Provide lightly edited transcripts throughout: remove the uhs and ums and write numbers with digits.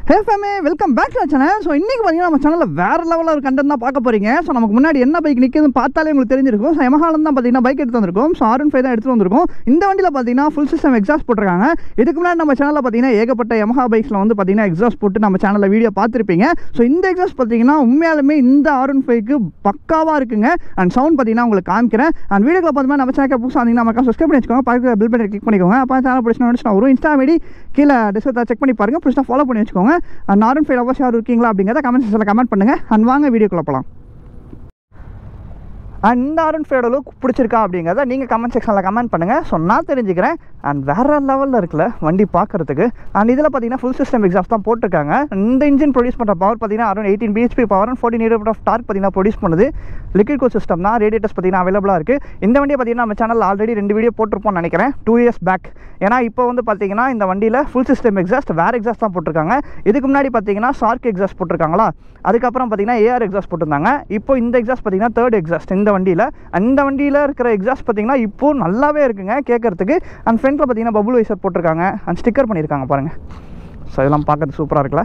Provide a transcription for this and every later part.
Hey family, welcome back to our channel. So இன்னைக்கு பாத்தீங்கன்னா நம்ம சேனல்ல வேற லெவல்ல ஒரு கண்டென்ட் தான் பார்க்க போறீங்க. சோ நமக்கு முன்னாடி என்ன பைக் நிக்குதுன்னு பார்த்தாலே உங்களுக்கு தெரிஞ்சிருக்கும். சோ Yamaha தான் பாத்தீங்கன்னா பைக் எடுத்து வந்திருக்கோம். சோ R15 தான் எடுத்து வந்திருக்கோம். இந்த வண்டியில பாத்தீங்கன்னா ஃபுல் சிஸ்டம் எக்ஸாஸ்ட் போட்டுருக்காங்க. இதுக்கு முன்னாடி நம்ம சேனல்ல பாத்தீங்கன்னா ஏகப்பட்ட Yamaha பைக்ஸ்ல வந்து பாத்தீங்கன்னா எக்ஸாஸ்ட் போட்டு நம்ம சேனல்ல வீடியோ பார்த்திருப்பீங்க. சோ இந்த எக்ஸாஸ்ட் பாத்தீங்கன்னா உண்மையாலுமே இந்த R15க்கு பக்காவா இருக்குங்க. அண்ட் சவுண்ட் பாத்தீங்கன்னா உங்களுக்கு காமிக்கிறேன். அண்ட் வீடியோல பாத்தீங்கன்னா நம்ம சேனலுக்கு புதுசா வந்தீங்கன்னா மறக்காம சப்ஸ்கிரைப் பண்ணி வச்சுக்கோங்க. பக்கத்துல பெல் பட்டனை கிளிக் பண்ணிக்கோங்க. அப்ப சேனல் பிடிச்சா ஒரு இன்ஸ்டா ஐடி கீழ டிஸ்கிரிப்ஷன்ல செக் பண்ணி பாருங்க. பிடிச்சா ஃபாலோ பண்ணி வச்சுக்கோங்க. அண்ட் R15 லவர்ஸ் யார் இருக்கீங்களா அப்படிங்கறத கமெண்ட் செக்ஷன்ல கமெண்ட் பண்ணுங்க. அண்ட் வாங்க வீடியோக்குள்ள போலாம். அண்ட் இந்த R15 லுக் பிடிச்சிருக்கா அப்படிங்கிறத நீங்கள் கமெண்ட் செக்ஷனில் கமெண்ட் பண்ணுங்கள். ஸோ நான் தெரிஞ்சுக்கிறேன். அண்ட் வேறு லெவலில் இருக்குல்ல வண்டி பார்க்குறதுக்கு. அண்ட் இதில் பார்த்தீங்கன்னா ஃபுல் சிஸ்டம் எக்ஸாஸ்ட் தான் போட்டிருக்காங்க. இந்த இன்ஜின் ப்ரொடியூஸ் பண்ணுற பவர் பார்த்தீங்கன்னா around 18 bhp power and 14 Nm of torque பார்த்தீங்கன்னா ப்ரொடியூஸ் பண்ணுது. லிக்விட் கூல் சிஸ்டம் தான். ரேடியேட்டர்ஸ் பார்த்தீங்கன்னா அவைலபிளாக இருக்குது. இந்த வண்டியை பார்த்தீங்கன்னா நம்ம சேனல் ஆல்ரெடி 2 வீடியோ போட்டிருப்போம்னு நினைக்கிறேன் 2 years பேக். ஏன்னா இப்போ வந்து பார்த்தீங்கன்னா இந்த வண்டியில் ஃபுல் சிஸ்டம் எக்ஸாஸ்ட் வேறு எக்ஸாஸ்ட் தான் போட்டிருக்காங்க. இதுக்கு முன்னாடி பார்த்தீங்கன்னா ஷார்க் எக்ஸாஸ்ட் போட்டிருக்காங்களா, அதுக்கப்புறம் பார்த்தீங்கன்னா ஏஆர் எக்ஸாஸ்ட் போட்டிருந்தாங்க. இப்போ இந்த எக்ஸாஸ்ட் பார்த்தீங்கன்னா தேர்ட் எக்ஸாஸ்ட் இந்த வண்டியில். இந்த வண்டியில் இருக்கிற எக்ஸாஸ்ட் பார்த்தீங்கன்னா இப்போது நல்லாவே இருக்குங்க கேட்குறதுக்கு. அண்ட் ஃப்ரண்ட்டில் பார்த்தீங்கன்னா பபுள் வைசர் போட்டிருக்காங்க. அண்ட் ஸ்டிக்கர் பண்ணியிருக்காங்க பாருங்கள். ஸோ இதெல்லாம் பார்க்கறது சூப்பராக இருக்குல்ல.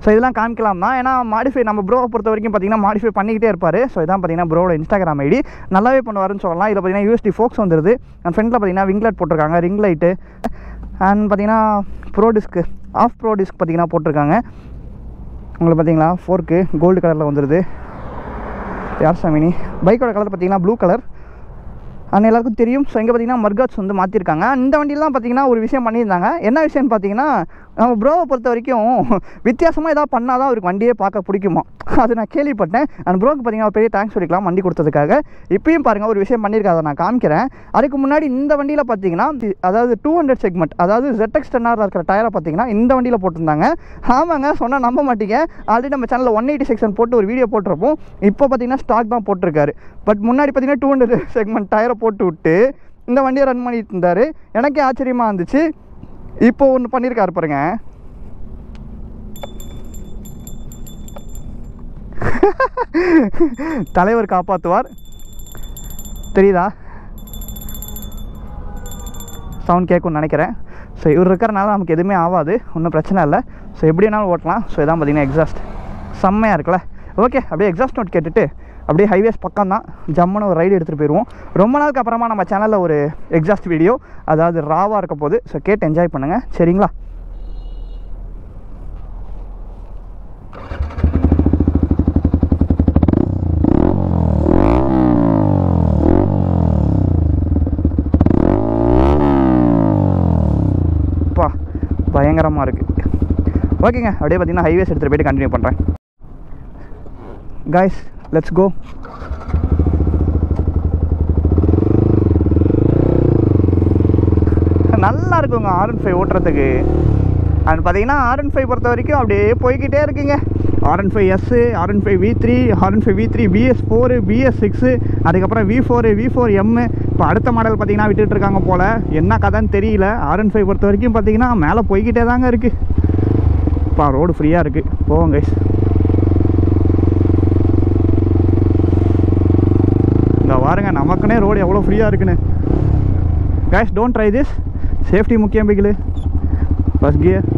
ஸோ இதெல்லாம் காமிக்கலாம் தான். ஏன்னா மாடிஃபை நம்ம ப்ரோவை பொறுத்த வரைக்கும் பார்த்தீங்கன்னா மாடிஃபை பண்ணிக்கிட்டே இருப்பார். ஸோ இதான் பார்த்தீங்கன்னா ப்ரோட இன்ஸ்டாகிராம் ஐடி. நல்லாவே பண்ணுவாருன்னு சொல்லலாம். இதில் பார்த்தீங்கன்னா யூஎஸ்டி ஃபோக்ஸ் வந்துருது. அண்ட் ஃப்ரண்ட்டில் பார்த்தீங்கன்னா விங்லைட் போட்டிருக்காங்க, ரிங் லைட்டு. அண்ட் பார்த்தீங்கன்னா ப்ரோ டிஸ்க்கு ஆஃப் ப்ரோ டிஸ்க் பார்த்தீங்கன்னா போட்டிருக்காங்க. உங்களுக்கு பார்த்தீங்களா ஃபோர்க்கு கோல்டு கலரில் வந்துடுது. யார் சாமினி பைக்கோட கலர் பார்த்தீங்கன்னா ப்ளூ கலர். அண்ட் எல்லாருக்கும் தெரியும். ஸோ இங்கே பார்த்தீங்கன்னா மர்காட்ஸ் வந்து மாற்றிருக்காங்க. இந்த வண்டியிலாம் பார்த்தீங்கன்னா ஒரு விஷயம் பண்ணியிருந்தாங்க. என்ன விஷயம்னு பார்த்தீங்கன்னா நம்ம ப்ரோவை பொறுத்த வரைக்கும் வித்தியாசமாக ஏதாவது பண்ணால் தான் அவருக்கு வண்டியே பார்க்க பிடிக்குமா, அது நான் கேள்விப்பட்டேன். அண்ட் ப்ரோக்கு பார்த்தீங்கன்னா பெரிய தேங்க்ஸ் சொல்லிக்கலாம் வண்டி கொடுத்ததுக்காக. இப்பயும் பாருங்கள் ஒரு விஷயம் பண்ணியிருக்காங்க, நான் காமிக்கிறேன். அதுக்கு முன்னாடி இந்த வண்டியில் பார்த்தீங்கன்னா அதாவது 200 செக்மெண்ட், அதாவது ZX 10R இருக்கிற டயரை பார்த்தீங்கன்னா இந்த வண்டியில் போட்டிருந்தாங்க. ஆமாங்க, சொன்னால் நம்ப மாட்டீங்க. ஆல்ரெடி நம்ம சேனலில் 180 செக்ஷன் போட்டு ஒரு வீடியோ போட்டிருப்போம். இப்போ பார்த்தீங்கன்னா ஸ்டாக் தான் போட்டிருக்காரு. பட் முன்னாடி பார்த்தீங்கன்னா 200 செக்மெண்ட் டயரை போட்டு விட்டு இந்த வண்டியை ரன் பண்ணிட்டு இருந்தார். எனக்கே ஆச்சரியமாக இருந்துச்சு. இப்போ ஒன்று பண்ணியிருக்காரு பாருங்க. தலைவர் காப்பாற்றுவார் தெரியுதா, சவுண்ட் கேட்கும்னு நினைக்கிறேன். ஸோ இவர் இருக்கிறனால நமக்கு எதுவுமே ஆகாது, ஒன்றும் பிரச்சனை இல்லை. ஸோ எப்படி வேணாலும் ஓட்டலாம். ஸோ இதான் பார்த்தீங்கன்னா எக்ஸாஸ்ட் செம்மையாக இருக்குல்ல. ஓகே, அப்படியே எக்ஸாஸ்ட் நோட் கேட்டுட்டு அப்படியே ஹைவேஸ் பக்கம் தான் ஜம்முன்னு ஒரு ரைடு எடுத்துகிட்டு போயிடுவோம். ரொம்ப நாளுக்கு அப்புறமா நம்ம சேனலில் ஒரு எக்ஸாஸ்ட் வீடியோ, அதாவது ராவாக இருக்க போது. ஸோ கேட்டு என்ஜாய் பண்ணுங்கள் சரிங்களா. அப்பா பயங்கரமாக இருக்குது. ஓகேங்க, அப்படியே பார்த்தீங்கன்னா ஹைவேஸ் எடுத்துகிட்டு போய்ட்டு கண்டினியூ பண்ணுறேன். guys, let's go. நல்லா இருக்குங்க R15 ஓட்டுறதுக்கு. அண்ட் பார்த்தீங்கன்னா R15 பொறுத்த வரைக்கும் அப்படியே போய்கிட்டே இருக்குங்க. R15S, R15 V3, R15 V3 BS4, BS6, அதுக்கப்புறம் V4, V4M. இப்போ அடுத்த மாடல் பார்த்தீங்கன்னா விட்டுட்டு இருக்காங்க போல். என்ன கதைன்னு தெரியல. R15 பொறுத்த வரைக்கும் பார்த்தீங்கன்னா மேலே போய்கிட்டே தாங்க இருக்குது. இப்போ ரோடு ஃப்ரீயாக இருக்குது, போவோம் கைஸ். பாருங்க நமக்குனே ரோடு எவ்வளோ ஃப்ரீயாக இருக்குன்னு. Guys, don't try this. Safety முக்கியம் பைக்கில். First gear.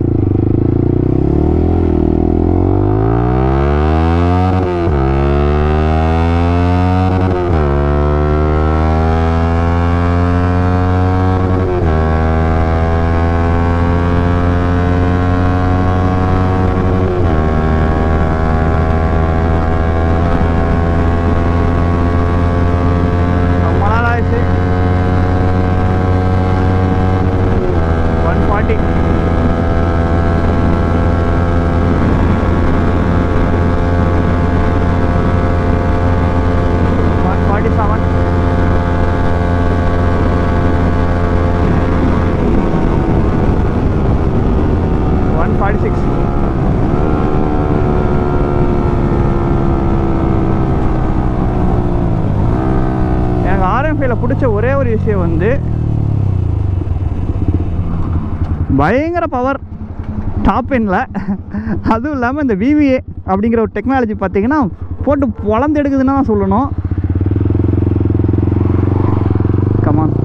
பிடிச்ச ஒரே ஒரு விஷயம் வந்து பயங்கர பவர் டாப் எண்ணில். அதுவும் இல்லாமல் இந்த VVA அப்படிங்கிற ஒரு டெக்னாலஜி பார்த்தீங்கன்னா போட்டு பொழந்து எடுக்குதுன்னு தான் சொல்லணும். கமான்.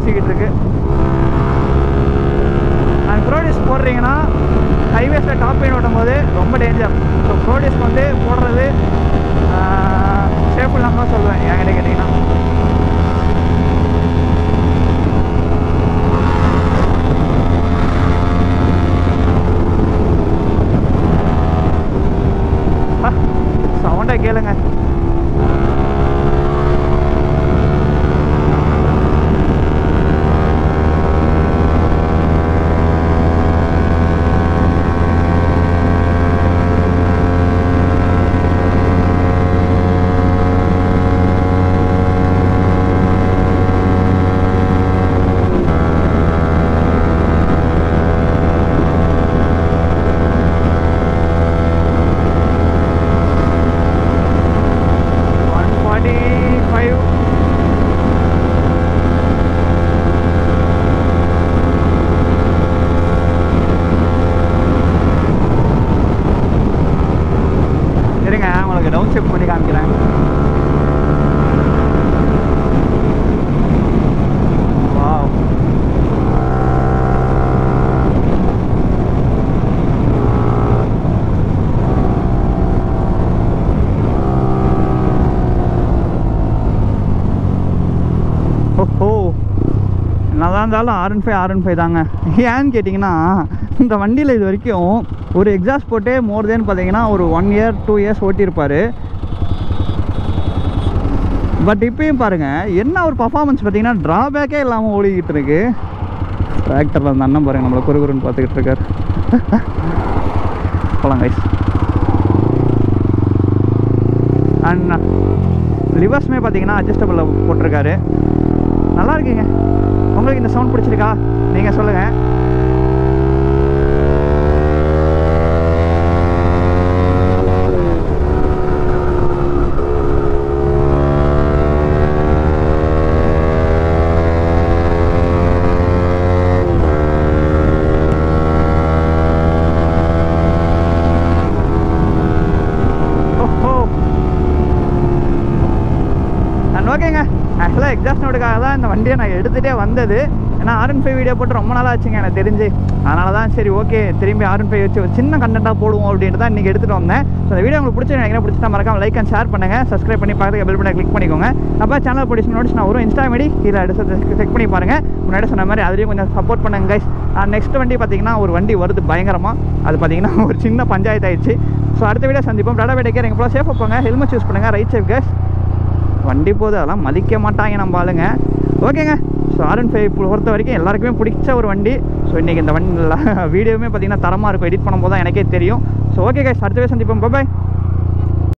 பேசிக்கிட்டு இருக்கு. அண்ட் ப்ரோடியூஸ் போடுறீங்கன்னா ஹைவேஸில் டாப் ஸ்பீட் ஓட்டும் போது ரொம்ப டேஞ்சர். ஸோ ப்ரோடியூஸ்க்கு வந்து போடுறது சேஃப் இல்லாமல் தான் சொல்லுவேன் என்கிட்ட கேட்டிங்கன்னா. சவுண்டை கேளுங்க. டவுன் ஷிஃப்ட் பண்ணி காமிக்கிறேன். வாவ், ஓஹோ, என்னதான் இருந்தாலும் R15 தாங்க. ஏன்னு கேட்டிங்கன்னா இந்த வண்டியில் இது வரைக்கும் ஒரு எக்ஸாஸ்ட் போட்டே மோர் தேன் பார்த்தீங்கன்னா ஒரு 1 year 2 years ஓட்டியிருப்பார். பட் இப்பயும் பாருங்கள் என்ன ஒரு பர்ஃபார்மன்ஸ் பார்த்தீங்கன்னா ட்ராபேக்கே இல்லாமல் ஓடிக்கிட்டு இருக்கு. டிராக்டரில் அந்த அண்ணன் பாருங்கள் நம்மளை குறுகுறுன்னு பார்த்துக்கிட்டு இருக்கார். போலாம் கைஸ். அண்ட் லிவர்ஸுமே பார்த்தீங்கன்னா அட்ஜஸ்டபிளில் போட்டிருக்காரு. நல்லா இருக்குங்க. உங்களுக்கு இந்த சவுண்ட் பிடிச்சிருக்கா நீங்கள் சொல்லுங்கள். ஓகேங்க, ஆக்சுவலாக எக்ஸாஸ்ட் நோட்டுக்காக தான் இந்த வண்டியை நான் எடுத்துகிட்டே வந்தது. ஏன்னா R15 வீடியோ போட்டு ரொம்ப நாளாக ஆச்சுங்க எனக்கு தெரிஞ்சு. அதனால தான் சரி ஓகே திரும்பி R15 வச்சு ஒரு சின்ன கண்டென்ட்டாக போடுவோம் அப்படின்ட்டு தான் இன்றைக்கி எடுத்துகிட்டு வந்தேன். ஸோ இந்த வீடியோ உங்களுக்கு பிடிச்சிருக்கேன். பிடிச்சிட்டா மறக்காம லைக் அண்ட் ஷேர் பண்ணுங்கள். சப்ஸ்கிரைப் பண்ணி பார்த்து பெல் பட்டனை கிளிக் பண்ணிக்கோங்க. அப்போ சேனல் பிடிச்சி நோட்ஸ் நான் வரும் இன்ஸ்டா ஐடி இதில் எடுத்து செக் பண்ணி பாருங்கள். முன்னாடி சொன்ன மாதிரி அதுலேயும் கொஞ்சம் சப்போர்ட் பண்ணுங்க கைஸ். நெக்ஸ்ட் வண்டி பார்த்தீங்கன்னா ஒரு வண்டி வருது பயங்கரமாக. அது பார்த்தீங்கன்னா ஒரு சின்ன பஞ்சாயத்து ஆயிடுச்சு. ஸோ அடுத்த வீடியோ சந்திப்போம். Tata bye take care. எங்கள் சேஃபாக போங்க. ஹெல்மெட் யூஸ் பண்ணுங்கள். Right safe guys. வண்டி போது அதெல்லாம் மதிக்க மாட்டாங்க நம்ம ஆளுங்க. ஓகேங்க. ஸோ R15 பொறுத்த வரைக்கும் எல்லாருக்குமே பிடிச்ச ஒரு வண்டி. ஸோ இன்றைக்கி இந்த வண்டி வீடியோவுமே பார்த்தீங்கன்னா தரமாக இருக்கும். எடிட் பண்ணும்போது தான் எனக்கே தெரியும். ஸோ ஓகே கைஸ், அடுத்த வீடியோ சந்திப்போம். பாய்.